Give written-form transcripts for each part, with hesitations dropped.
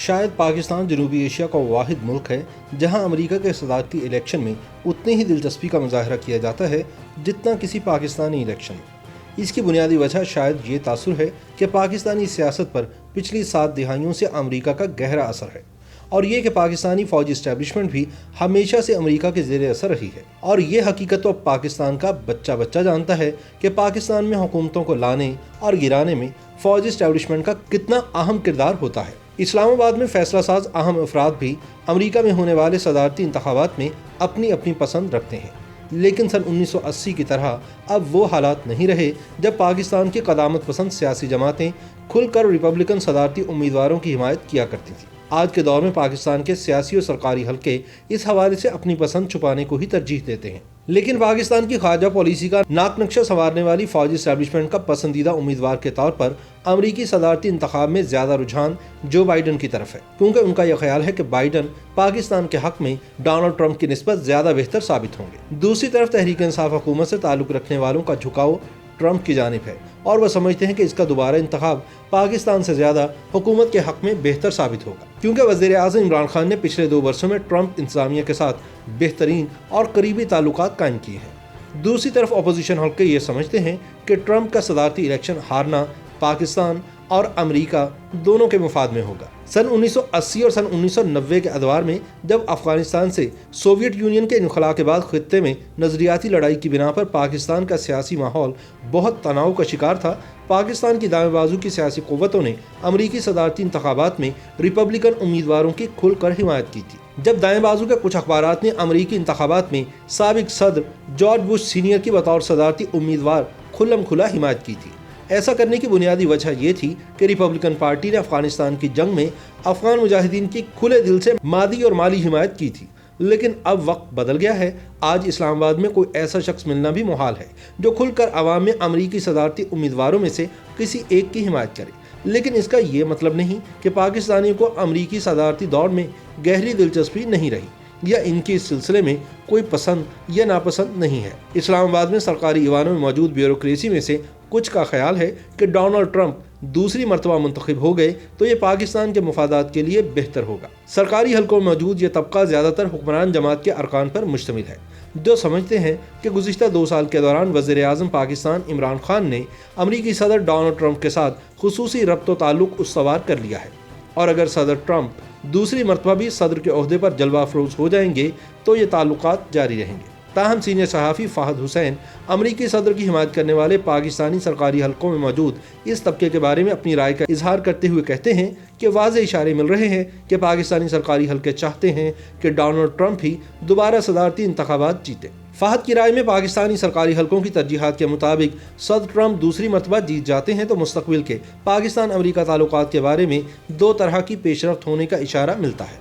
शायद पाकिस्तान जनूबी एशिया का वाहिद मुल्क है जहां अमेरिका के सदारती इलेक्शन में उतनी ही दिलचस्पी का मुजाहरा किया जाता है जितना किसी पाकिस्तानी इलेक्शन में। इसकी बुनियादी वजह शायद ये तासुर है कि पाकिस्तानी सियासत पर पिछली 7 दहाइयों से अमेरिका का गहरा असर है और ये कि पाकिस्तानी फौजी इस्टेब्लिशमेंट भी हमेशा से अमेरिका के ज़ेरे असर रही है। और ये हकीकत तो अब पाकिस्तान का बच्चा बच्चा जानता है कि पाकिस्तान में हुकूमतों को लाने और गिराने में फौजी इस्टेब्लिशमेंट का कितना अहम किरदार होता है। इस्लामाबाद में फैसला साज अहम अफराद भी अमेरिका में होने वाले सदारती इंतखाबात में अपनी अपनी पसंद रखते हैं, लेकिन सन 1980 की तरह अब वो हालात नहीं रहे जब पाकिस्तान की क़दामत पसंद सियासी जमातें खुलकर रिपब्लिकन सदारती उम्मीदवारों की हिमायत किया करती थी। आज के दौर में पाकिस्तान के सियासी और सरकारी हलके इस हवाले से अपनी पसंद छुपाने को ही तरजीह देते हैं, लेकिन पाकिस्तान की खारजा पॉलिसी का नाक नक्शा संवारने वाली फौजी इस्टेब्लिशमेंट का पसंदीदा उम्मीदवार के तौर पर अमरीकी सदारती इंतखाब में ज्यादा रुझान जो बाइडन की तरफ है, क्योंकि उनका यह ख्याल है कि बाइडन पाकिस्तान के हक में डोनाल्ड ट्रंप की निस्बत ज्यादा बेहतर साबित होंगे। दूसरी तरफ तहरीक इंसाफ हुकूमत से ताल्लुक रखने वालों का झुकाव ट्रंप की जानिब है और वह समझते हैं कि इसका दोबारा इंतखाब पाकिस्तान से ज्यादा हुकूमत के हक में बेहतर साबित होगा, क्योंकि वज़ीर आज़म इमरान खान ने पिछले 2 वर्षों में ट्रंप इंतजामिया के साथ बेहतरीन और करीबी ताल्लुकात कायम किए हैं। दूसरी तरफ अपोजिशन हल्के ये समझते हैं कि ट्रंप का सदारती इलेक्शन हारना पाकिस्तान और अमेरिका दोनों के मुफाद में होगा। सन 1980 और सन 1990 के अदवार में जब अफगानिस्तान से सोवियत यूनियन के इनखला के बाद खित्ते में नज़रियाती लड़ाई की बिना पर पाकिस्तान का सियासी माहौल बहुत तनाव का शिकार था, पाकिस्तान की दाएं बाजू की सियासी क़ुव्वतों ने अमरीकी सदारती इंतखाबात में रिपब्लिकन उम्मीदवारों की खुलकर हिमायत की थी। जब दाएं बाजू के कुछ अखबारात ने अमरीकी इंतखाबात में साबिक सदर जॉर्ज बुश सीनियर की बतौर सदारती उम्मीदवार खुल्लम खुला हिमायत की थी। ऐसा करने की बुनियादी वजह यह थी कि रिपब्लिकन पार्टी ने अफगानिस्तान की जंग में अफगान मुजाहिदीन की खुले दिल से मादी और माली हिमायत की थी, लेकिन अब वक्त बदल गया है। आज इस्लामाबाद में कोई ऐसा शख्स मिलना भी मुहाल है जो खुलकर अवाम में अमरीकी सदारती उम्मीदवारों में से किसी एक की हिमायत करे, लेकिन इसका ये मतलब नहीं कि पाकिस्तानियों को अमरीकी सदारती दौड़ में गहरी दिलचस्पी नहीं रही या इनकी इस सिलसिले में कोई पसंद या नापसंद नहीं है। इस्लामाबाद में सरकारी ईवानों में मौजूद ब्यूरोक्रेसी में से कुछ का ख्याल है कि डोनाल्ड ट्रंप दूसरी मरतबा मुंतखब हो गए तो ये पाकिस्तान के मुफादात के लिए बेहतर होगा। सरकारी हलकों में मौजूद ये तबका ज़्यादातर हुक्मरान जमात के अरकान पर मुश्तमिल है जो समझते हैं कि गुज़िश्ता 2 साल के दौरान वज़ीर आज़म पाकिस्तान इमरान खान ने अमरीकी सदर डोनाल्ड ट्रंप के साथ खुसूसी रब्त व ताल्लुक़ उसवार कर लिया है, और अगर सदर ट्रंप दूसरी मरतबा भी सदर के ओहदे पर जलवा अफरोज़ हो जाएंगे तो ये ताल्लुकात जारी रहेंगे। ताहम सीनियर सहाफ़ी फ़हद हुसैन अमरीकी सदर की हिमायत करने वाले पाकिस्तानी सरकारी हलकों में मौजूद इस तबके के बारे में अपनी राय का इजहार करते हुए कहते हैं कि वाज़ेह इशारे मिल रहे हैं कि पाकिस्तानी सरकारी हलके चाहते हैं कि डोनाल्ड ट्रंप ही दोबारा सदारती इंतखाबात जीते। फ़हद की राय में पाकिस्तानी सरकारी हलकों की तरजीहात के मुताबिक सदर ट्रंप दूसरी मरतबा जीत जाते हैं तो मुस्तकबिल के पाकिस्तान अमरीका ताल्लुकात के बारे में 2 तरह की पेशरफ्त होने का इशारा मिलता है।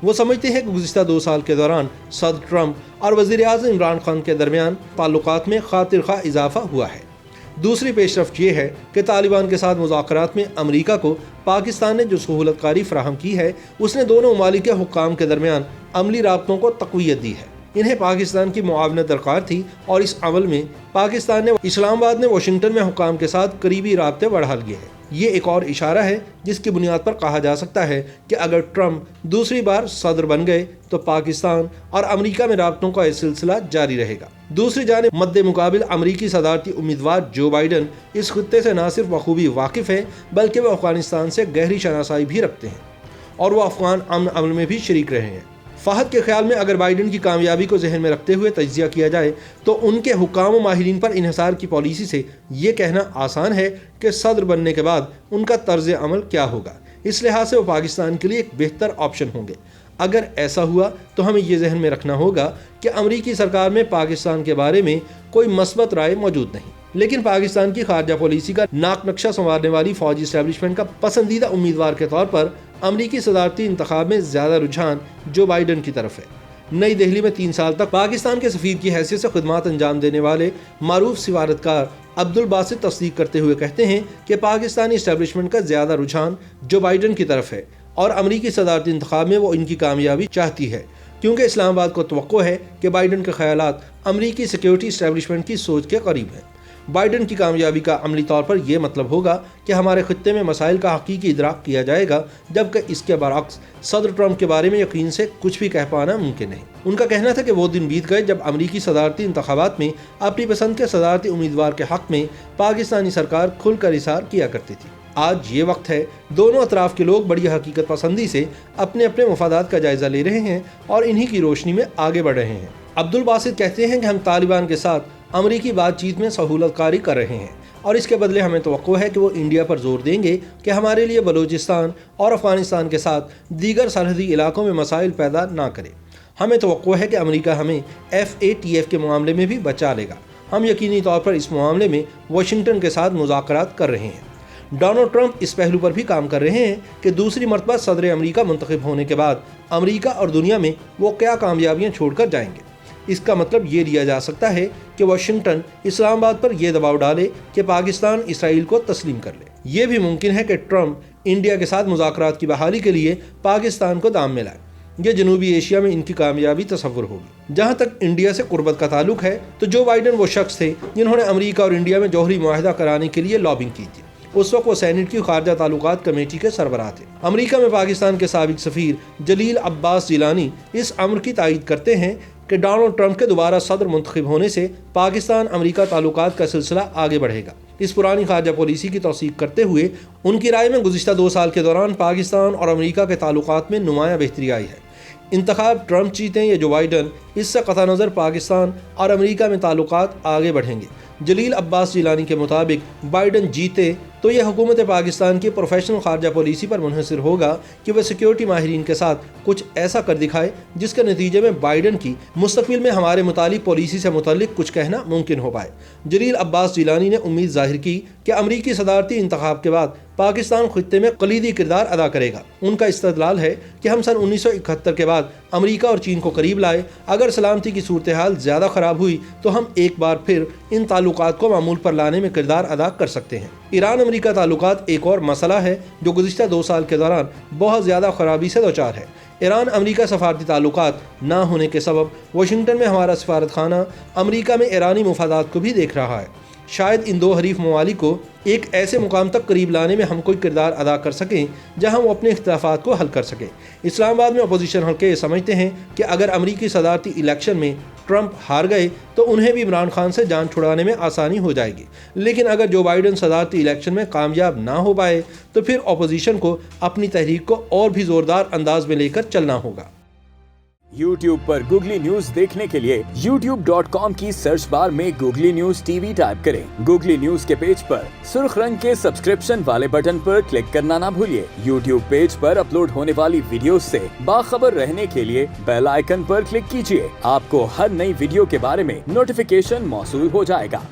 वो समझते हैं कि गुज़िश्ता 2 साल के दौरान सदर ट्रंप और वज़ीर आज़म इमरान खान के दरमियान ताल्लुकात में खातिर खा इजाफा हुआ है। दूसरी पेशरफ्त ये है कि तालिबान के साथ मुज़ाकरात में अमरीका को पाकिस्तान ने जो सहूलतकारी फराहम की है उसने दोनों ममालिक के हुक्काम के दरमियान अमली राब्तों को तक़वियत दी है। इन्हें पाकिस्तान की मुआवनत दरकार थी और इस अमल में पाकिस्तान ने इस्लामाबाद ने वाशिंगटन में हुक्काम के साथ करीबी राब्ते बढ़ा लिए हैं। ये एक और इशारा है जिसकी बुनियाद पर कहा जा सकता है कि अगर ट्रंप दूसरी बार सदर बन गए तो पाकिस्तान और अमेरिका में राब्तों का यह सिलसिला जारी रहेगा। दूसरी जानिब मद्दे मुकाबिल अमेरिकी सदारती उम्मीदवार जो बाइडन इस खित्ते से न सिर्फ बखूबी वाकिफ़ है बल्कि वह अफगानिस्तान से गहरी शनासाई भी रखते हैं और वह अफगान अमन अमल में भी शरीक रहे हैं। फ़हद के ख्याल में अगर बाइडन की कामयाबी को जहन में रखते हुए तज्ज़िया किया जाए तो उनके हुक्काम व माहिरीन पर इन्हिसार की पॉलिसी से ये कहना आसान है कि सदर बनने के बाद उनका तर्ज अमल क्या होगा। इस लिहाज से वो पाकिस्तान के लिए एक बेहतर ऑप्शन होंगे। अगर ऐसा हुआ तो हमें ये जहन में रखना होगा कि अमरीकी सरकार में पाकिस्तान के बारे में कोई मस्बत राय मौजूद नहीं, लेकिन पाकिस्तान की खारजा पॉलिसी का नाक नक्शा संवारने वाली फौजी इस्टेब्लिशमेंट का पसंदीदा उम्मीदवार के तौर पर अमरीकी सदारती इंतखाब में ज़्यादा रुझान जो बाइडन की तरफ है। नई दिल्ली में 3 साल तक पाकिस्तान के सफ़ीर की हैसियत से खिदमत अंजाम देने वाले मारूफ सिफारतकार अब्दुल बासित तस्दीक करते हुए कहते हैं कि पाकिस्तानी इस्टेब्लिशमेंट का ज़्यादा रुझान जो बाइडन की तरफ है और अमरीकी सदारती इंतखाब में वो इनकी कामयाबी चाहती है, क्योंकि इस्लामाबाद को तवक्को है कि बाइडन के ख्यालात अमरीकी सिक्योरिटी इस्टेब्लिशमेंट की सोच के करीब हैं। बाइडन की कामयाबी का अमली तौर पर यह मतलब होगा कि हमारे खित्ते में मसाइल का हकीकी इदराक किया जाएगा, जबकि इसके बरअक्स सदर ट्रंप के बारे में यकीन से कुछ भी कह पाना मुमकिन नहीं। उनका कहना था कि वो दिन बीत गए जब अमरीकी सदारती इंतखाबात में अपनी पसंद के सदारती उम्मीदवार के हक में पाकिस्तानी सरकार खुलकर इशार किया करती थी। आज ये वक्त है, दोनों अतराफ के लोग बड़ी हकीकत पसंदी से अपने अपने मफादात का जायजा ले रहे हैं और इन्हीं की रोशनी में आगे बढ़ रहे हैं। अब्दुल बासित कहते हैं कि हम तालिबान के साथ अमरीकी बातचीत में सहूलतकारी कर रहे हैं और इसके बदले हमें तवक्को है कि वो इंडिया पर जोर देंगे कि हमारे लिए बलूचिस्तान और अफगानिस्तान के साथ दीगर सरहदी इलाकों में मसाइल पैदा ना करे। हमें तवक्को है कि अमरीका हमें FATF के मामले में भी बचा लेगा। हम यकीनी तौर पर इस मामले में वाशिंगटन के साथ मुज़ाकरात कर रहे हैं। डोनाल्ड ट्रंप इस पहलू पर भी काम कर रहे हैं कि दूसरी मरतबा सदर अमरीका मुंतखब होने के बाद अमरीका और दुनिया में वो क्या कामयाबियां छोड़कर जाएंगे। इसका मतलब ये लिया जा सकता है कि वाशिंगटन इस्लामाबाद पर यह दबाव डाले कि पाकिस्तान इसराइल को तस्लीम कर ले। ये भी मुमकिन है कि ट्रंप इंडिया के साथ मुज़ाकरात की बहाली के लिए पाकिस्तान को दाम में लाए। ये जनूबी एशिया में इनकी कामयाबी तस्वुर होगी। जहाँ तक इंडिया से कुर्बत का ताल्लुक है तो जो बाइडन वो शख्स थे जिन्होंने अमरीका और इंडिया में जौहरी मुआहदा कराने के लिए लॉबिंग की थी। उस वक्त वो सेनेट की खारजा ताल्लुकात कमेटी के सरबराह थे। अमरीका में पाकिस्तान के साबिक सफीर जलील अब्बास जिलानी इस अम्र की तायीद करते हैं कि डोनाल्ड ट्रंप के दोबारा सदर मुंतखब होने से पाकिस्तान अमरीका ताल्लुकात का सिलसिला आगे बढ़ेगा। इस पुरानी खारजा पॉलिसी की तौसीक करते हुए उनकी राय में गुज़िश्ता 2 साल के दौरान पाकिस्तान और अमरीका के ताल्लुकात में नुमायां बेहतरी आई है। इंतखाब ट्रंप जीतें या जो बाइडन, इससे कतई नज़र पाकिस्तान और अमरीका में ताल्लुकात आगे बढ़ेंगे। जलील अब्बास जिलानी के मुताबिक बाइडन जीते तो यह हुकूमत पाकिस्तान की प्रोफेशनल खारजा पॉलिसी पर मुनहसर होगा कि वह सिक्योरिटी माहिरीन के साथ कुछ ऐसा कर दिखाए जिसके नतीजे में बाइडन की मुस्तकबिल में हमारे मुतालिक पॉलिसी से मुतल्लिक कुछ कहना मुमकिन हो पाए। जलील अब्बास जिलानी ने उम्मीद जाहिर की कि अमरीकी सदारती इंतखाब के बाद पाकिस्तान खित्ते में कलीदी किरदार अदा करेगा। उनका इस्तदलाल है कि हम सन 1971 के बाद अमरीका और चीन को करीब लाए। अगर सलामती की सूरत हाल ज़्यादा ख़राब हुई तो हम एक बार फिर इन ताल्लुकात को मामूल पर लाने में किरदार अदा कर सकते हैं। ईरान अमरीका ताल्लुकात एक और मसला है जो गुज़िश्ता 2 साल के दौरान बहुत ज़्यादा ख़राबी से दोचार है। ईरान अमरीका सफारती ताल्लुकात ना होने के सबब वाशिंगटन में हमारा सफारत खाना अमरीका में ईरानी मुफादात को भी देख रहा है। शायद इन दो हरीफ ममालिक को एक ऐसे मुकाम तक करीब लाने में हम कोई किरदार अदा कर सकें जहां वो अपने इख्तिलाफात को हल कर सकें। इस्लामाबाद में अपोजिशन हल्के ये समझते हैं कि अगर अमरीकी सदारती इलेक्शन में ट्रंप हार गए तो उन्हें भी इमरान खान से जान छुड़ाने में आसानी हो जाएगी, लेकिन अगर जो बाइडन सदारती इलेक्शन में कामयाब ना हो पाए तो फिर अपोजिशन को अपनी तहरीक को और भी ज़ोरदार अंदाज में लेकर चलना होगा। YouTube पर गूगली न्यूज देखने के लिए youtube.com की सर्च बार में गूगली न्यूज TV टाइप करें। गूगली न्यूज के पेज पर सुर्ख रंग के सब्सक्रिप्शन वाले बटन पर क्लिक करना ना भूलिए। YouTube पेज पर अपलोड होने वाली वीडियोस से बाखबर रहने के लिए बेल आइकन पर क्लिक कीजिए। आपको हर नई वीडियो के बारे में नोटिफिकेशन मौसूल हो जाएगा।